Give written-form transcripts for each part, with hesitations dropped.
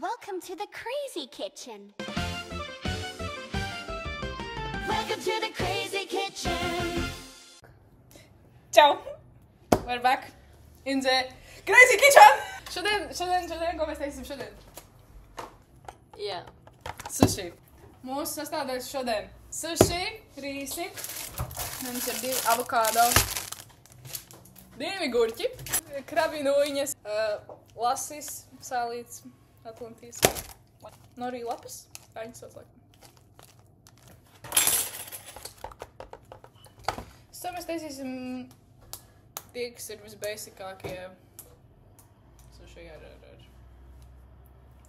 Welcome to the Crazy Kitchen. Welcome to the Crazy Kitchen. Ciao! We're back in the Crazy Kitchen! Šodien, ko mēs teiksim šodien? Jā. Sushi. Mūsu sastāvdaļas šodien. Sushi, rīsi, mums ir 2 avokādo, 2 gurķi, krabinūjiņas, lasis, sālīts, atlantijas, norī lapas, kā viņas sauc laikam. So mēs taisīsim tie, kas ir visbeisikākie sushi ar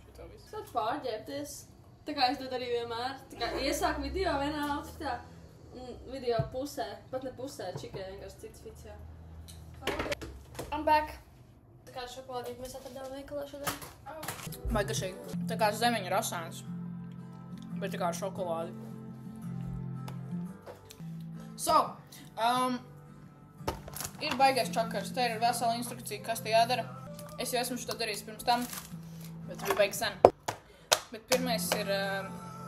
šito visu. Sāc pārģērbties. Tā kā es to darīju vienmēr. Tā kā iesāku video vienā outfitā. Video pusē, pat ne pusē, čikai vienkārši cits fits, jā. I'm back. Tā kā šokolādīt mēs atradām veikalā šodien. Vai garšīgi. Tā kā zemeņa rasāns, bet tā kā ar šokolādi. So, ir baigais čakars. Te ir vesela instrukcija, kas te jādara. Es jau esmu šo darījis pirms tam, bet tas bija baigi sen. Bet pirmais ir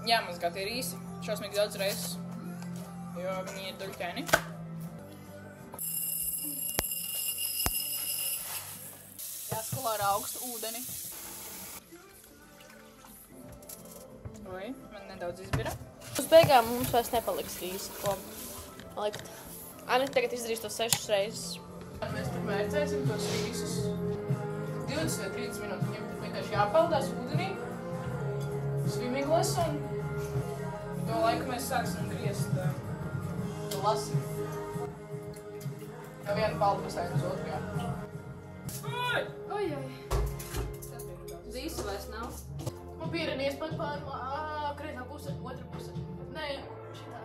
jāmazgā tie rīsi, šausmīgi daudz reizes, jo viņi ir duļķaini. Jāskalā ar augstu ūdeni. Oi, man nedaudz izbira. Uz beigām mums vairs nepaliks rīsi, ko likt. Anita tagad izdarīs to 6 reizes. Mēs tur mērcēsim tos rīsus 20 vai 30 minūtes. Viņam vienkārši jāpeldās ūdenī. Swimming lesson. To laiku mēs sāksim griezt to lasi. No vienu paldu pastāj uz otru, jā. Ojoj. Zīsu vairs nav. Man pieradies pat kreisā puse, otra puse. Nē, šitā.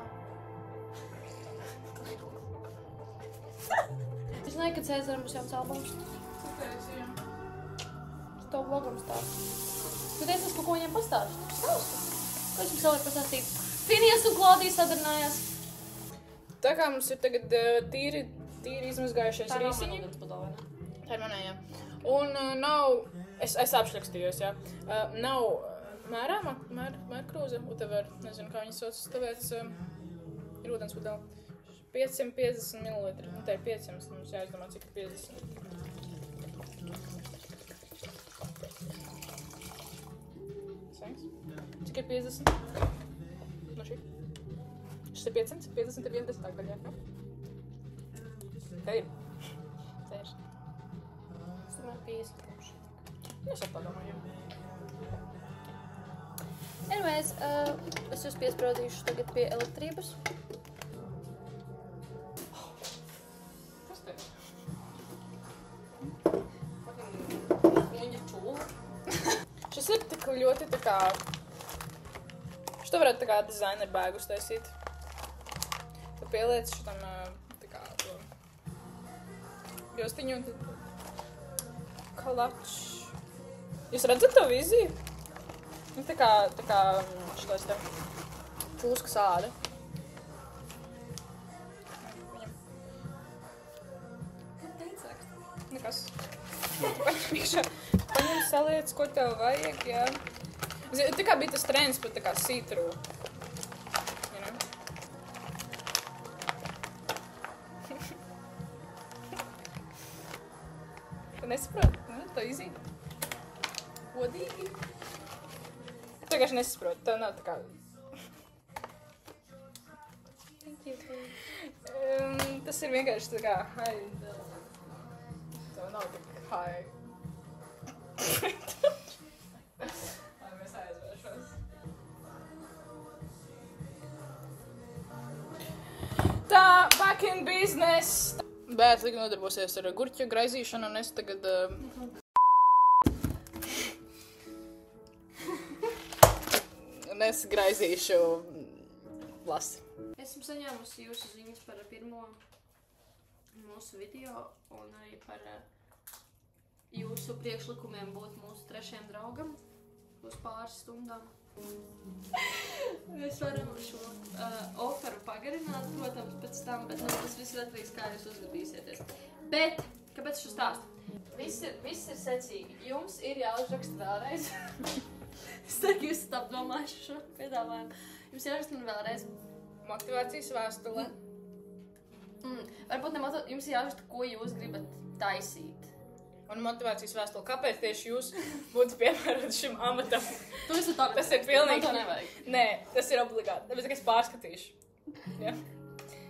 Es zināju, ka Cēzaram būs jauns albums. Kāpēc, jā. Es to vlogam stāstu. Tu teici, es kaut ko viņiem pastāstu. Stāstu. Ko es jums vēl varu pastāstīt? Finijas un Klaudija sadarnājās. Tā kā mums ir tagad tīri izmazgājušies rīsiņi. Tā ir padalvēna. Tā ir manējā. Un nav, es apšrakstījos, jā. Nav mērā, mērkrūze, whatever, nezinu, kā viņas sauc, tāpēc ir ūdens padala. 550 ml. Un te ir 500, mums jāizdomā, cik ir 50. Cik ir 50? No šī? Šis ir 500? 50 ir 1 desmitāk daļā, jā? Te ir. Te ir. Es domāju 50 kopš. Es ar tā domāju. Anyways, es jūs piesprādīšu tagad pie elektrības. Kas te ir? Viņa čūla. Šis ir tik ļoti tā kā... Šito varētu tā kā dizaineru bēgus taisīt. Tu pieliec šitam tā kā to jostiņu un tad kalač. Jūs redzat to vīziju? Tā kā šitos te čūska sāda. Ko teic raksta? Nekas. Paņem saliec, ko tev vajag, jā. Tā kā bija tas trends pat tā kā see-through. You know? Tu nesaproti? Tā easy. Godīgi. Tu vienkārši nesaproti. Tā nav tā kā... Thank you. Tas ir vienkārši tā kā high. Tā nav tā kā high. Tā, back in business! Bet Liga nodarbosies ar gurķu graizīšanu, un es tagad... Un es graizīšu lasi. Esmu saņēmusi jūsu ziņas par pirmo mūsu video, un arī par jūsu priekšlikumiem būt mūsu 3. draugam uz pāris stundām. Mēs varam šo oferu pagarināt, protams, pēc tam, bet tas viss ir atkarīgs, kā jūs uzvedīsieties. Bet, kāpēc šo stāstu? Viss ir secīgi. Jums ir jāuzraksta vēlreiz. Es ceru, ka jūs esat apdomājuši šo piedāvājumu. Jums jāraksta man vēlreiz. Motivācijas vēstule. Varbūt jums jāraksta, ko jūs gribat taisīt. Un motivācijas vēstule. Kāpēc tieši jūs būtu piemēroti šim amatam? Tu esi tā, Tas ir pilnīgi. Man to nevajag. Nē, tas ir obligāti. Tāpēc, ka es pārskatīšu. Ja?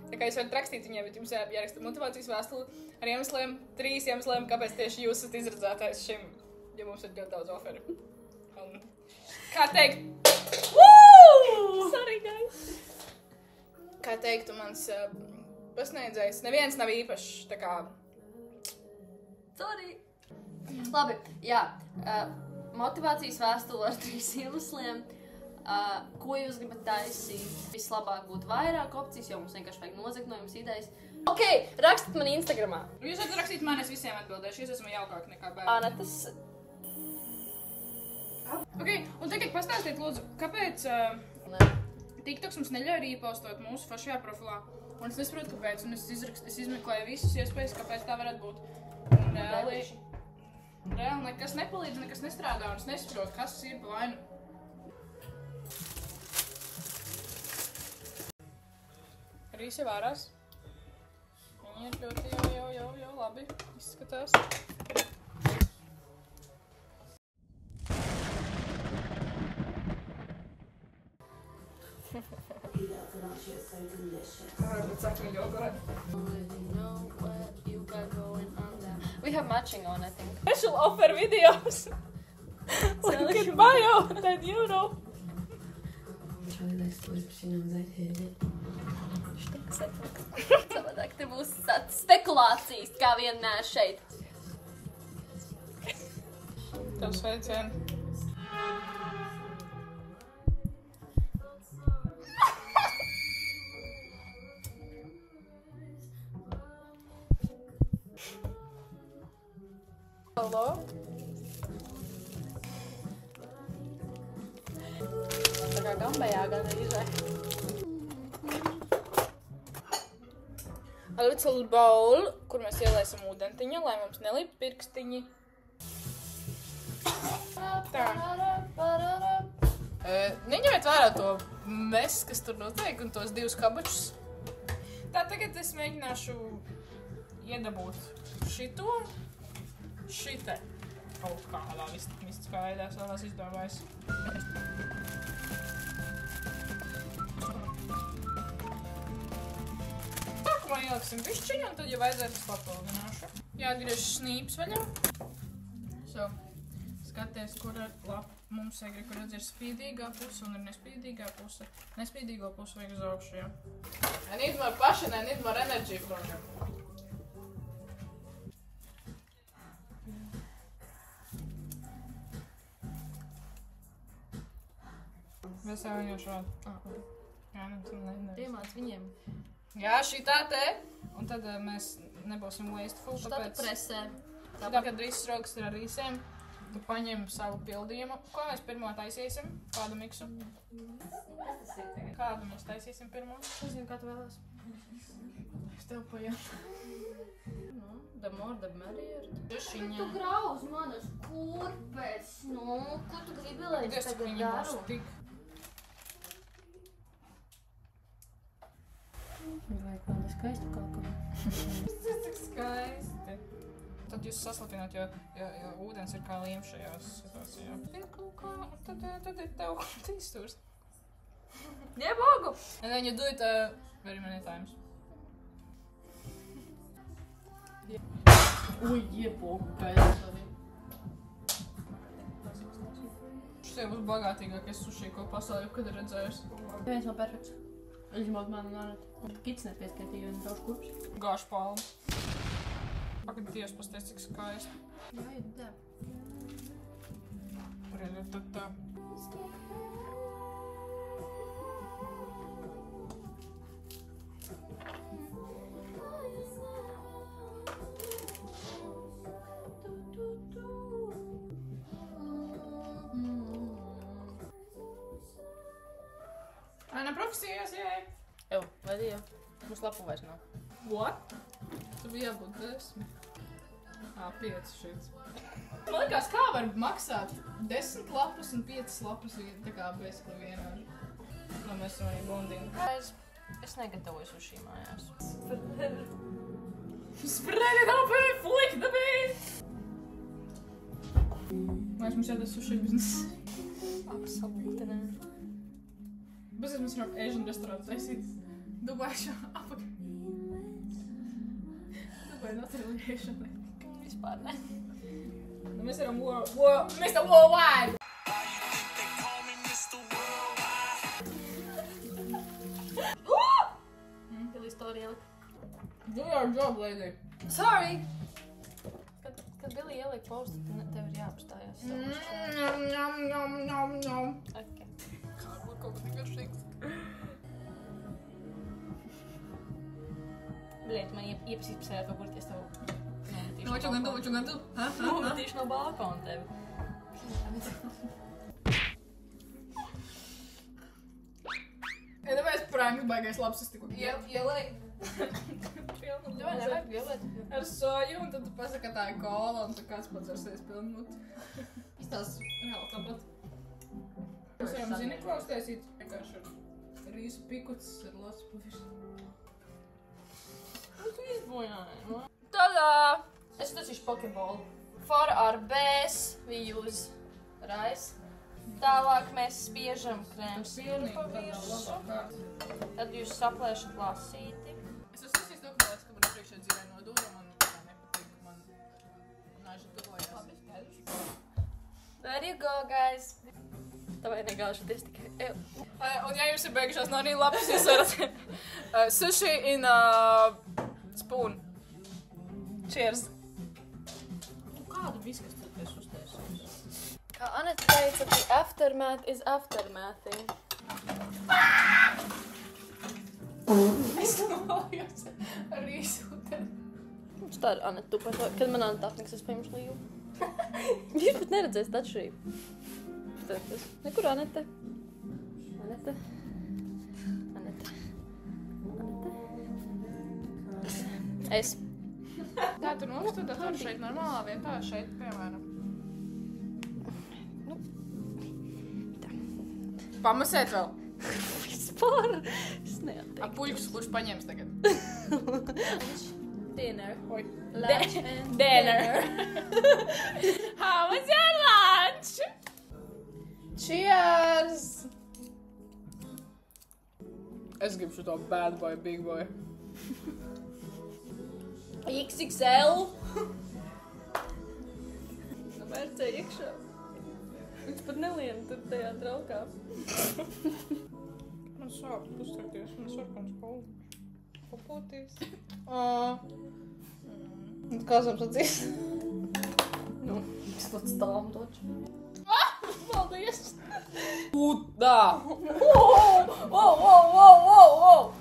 Tā kā jūs varat rakstīt viņai, bet jums jāraksta motivācijas vēstuli ar iemesliem, 3 iemesliem, kāpēc tieši jūs esat izredzētājs šim, jo mums ir ļoti daudz oferi. Un, kā teikt? Sorry, guys. Kā teiktu mans pasniedzējs, neviens nav īpašs, tā kā... Sorry. Labi, jā. Motivācijas vēstule ar 3 iemesliem. Ko jūs gribat taisīt? Vislabāk būtu vairāk opcijas, jo mums vienkārši vajag nozagt no jums idejas. Ok, rakstat man Instagramā. Jūs varat rakstīt man, es visiem atbildēšu, es esmu jaukāk nekā bērni. Anetas. Ok, un tagad pastāstiet, lūdzu, kāpēc TikToks mums neļauj repostot mūsu fašajā profilā? Un es nesaprotu, kāpēc, un es izmeklēju visus iespējas, kāpēc tā varētu būt. Un reāli nekas nepalīdz, nekas nestrādā, un es nesaprotu, kas ir pa vainu. Rīse vārās. Viņi ir ļoti jau labi izskatās. We have matching on, I think. Special offer videos. Link in bio, then you know. Charlie likes boys, but she knows I'd hit it. Savādāk te būs tāds spekulācijas, kā vienmēr šeit. Tev sveicieni. Halo? Tā kā gambajā gan rīzē. A little bowl, kur mēs ielēsim ūdentiņu, lai mums nelip pirkstiņi. Tā. Neņemiet vērā to mes, kas tur notiek, un tos 2 kabačus. Tā, tagad es mēģināšu iedabūt šito, šite. Kaut kādā mistiskā veidā savās izdomājas. Sākumā ieliksim bišķiņu, un tad, ja vajadzētu, es papildināšu. Jāatgriež snīps vaļā. So, skaties, kura lapa mums vajag, kur redz ir spīdīgā puse un ir nespīdīgā puse. Nespīdīgo pusi vajag uz augšu, jā. I need more passion, I need more energy from you. Mēs jau viņu šādu. Jā, nu, tu nedarīsi. Iemāc viņiem. Jā, šitā te. Un tad mēs nebūsim wasteful, tāpēc... Štātu presē. Tāpēc, kad visas rokas ir ar rīsiem, tu paņem savu pildījumu. Ko mēs pirmo taisīsim? Kādu miksu? Kādu mēs taisīsim pirmo? Es zinu, kā tu vēlēs. Es tev pajām. Nu, the more the merrier. Dušiņā. Tu grauz manas kurpes. Nu, ko tu gribi, lai es tagad Viņa būs daru? tik... Vajag vēl skaistu kaut ko. Tas ir tik skaisti. Tad jūs saslapināt, jo ūdens ir kā līm šajās situācijā. Ir kaut kā, un tad ir tev kaut izturs. Jebogu! And then you do it very many times. Ui, jebogu, pēc. Šis būs bagātīgākais sushi, ko pasaulē kad ir redzējusi. Viens nav perfekts. Izņemot mani un Anetu. Kits nepieskaitīja un braušu kurpes. Gāšu palmu. Pagad Dievs, pasties, cik skaisti. Jā, jā. Tā. Ana profesijās, jā. Jau, vai jau? Mums lapu vairs nav. What? Tu bija jābūt 10. 5 šeit. Man liekas, kā var maksāt 10 lapas un 5 lapas tā kā basically vienādi. Lai mēs to arī bondīnu. Es negatavoju sushi mājās. Spread it open, flick the beat! Mēs mums jādā sushi biznes. Absolūti ne. Bez mēs varam Asian restorānu taisīt. Dubaišā apakaļ. Dubai not really Asian. Vispār ne. Nu, mēs varam Mr. Worldwide! Billy Story ielika. Do your job, lady. Sorry! Kad Billy ielika postu, tev ir jāapstājās. Nom. Okay. Kā man kaut kas garšīgs. Bļēt, man iepazīst pasējāt kaut kur ties tev. What you gonna do? Nometīšu no balkona tevi. Ja tāpēc pranks baigais labs, es tikko ielēju. Ar soju, un tad tu pasaka, ka tā ir kola, un tad kāds pats ar sevis pilnu muti. Tas reāli tāpat. Mēs varam zini, ko uztaisīt? Vienkārši ar rīsu pikuts ar lasu puvišu. Tu izbojāji, no? Tadā! Es taisīšu pokeball. For our base, we use rice. Tālāk mēs spiežam krēmsīru pa virsmu. Tad jūs saplēšat lasīti. Es esmu izdomājis, ka man priekšā dzīvē nodūra, man nepatīk, man nāži tuvojās. There you go, guys. Tavai negāžaties tikai. Un ja jums ir beigušās no arī lapas, jūs varat sushi in a spoon. Cheers. Kādu viskas tad es uztaisīju? Kā Aneta teica, the aftermath is aftermathing. Es domājos ar rīsūteni. Tā ir Aneta, tu par to, kad man Aneta apniks, es paimšu līgu. Viņš pat neredzēs atšķirību. Nekur Anete. Anete. Anete. Anete. Es. Tā tu nostūda datoru šeit normālā vietā, šeit, piemēram. Nu. Tā. Pamasēt vēl. Vispār. Es neatteiktu. Puļkus, kurš paņems tagad? Dinner. Oi. Lunch and Dinner. How was your lunch? Cheers! Es gribu šo bad boy, big boy. XXL. Vērcē iekšā. Viņš pat nelien tur tajā traukā. Man sāp uztrakties, man sarkans kolds. Papūtīs. Kāzam sacīs? Nu, es pat stāvam toču. Paldies! Pudā! Wow!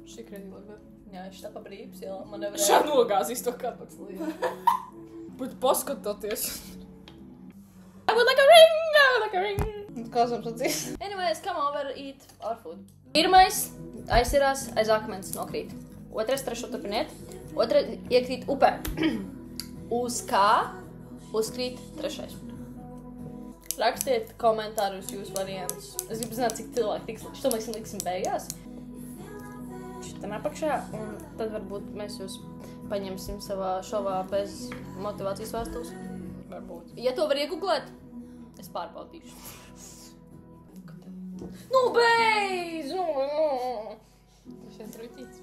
Šī kredi labi. Jā, viņš tā pa brīvs, jā, man nevarēja. Šā nogāzīs to kāpēc līdzi. Bet paskatoties. I would like a ring! Kāzam sacīs? Anyways, come over, eat our food. Pirmais aizsirās, aiz akmens nokrīt. Otrais, trešo turpiniet. Otra iekrīt upē. Uz kā uzkrīt trešais. Rakstiet komentārus jūsu variantus. Es gribu zināt, cik cilvēki tiks. Šito mēs liksim beigās. Šitam apakšā. Un tad varbūt mēs jūs paņemsim savā šovā bez motivācijas vēstules. Varbūt. Ja to var iegooglēt, es pārbaudīšu. Nu, beidz! Nu! Tas šeit ruķīts.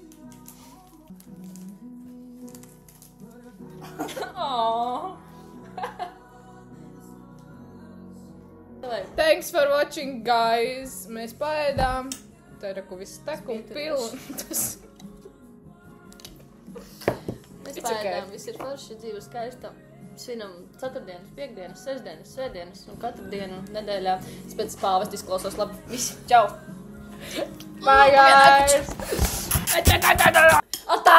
Thanks for watching, guys! Mēs paēdām. Tā ir, ko viss tek un pil. Mēs It's paēdām, okay. viss ir forši, dzīve skaista. Svinam ceturtdienas, piekdienas, sestdienas, svētdienas un katru dienu nedēļā. Es pēc pāvesta izklausos labi. Visi, čau! Bye, guys! Atā!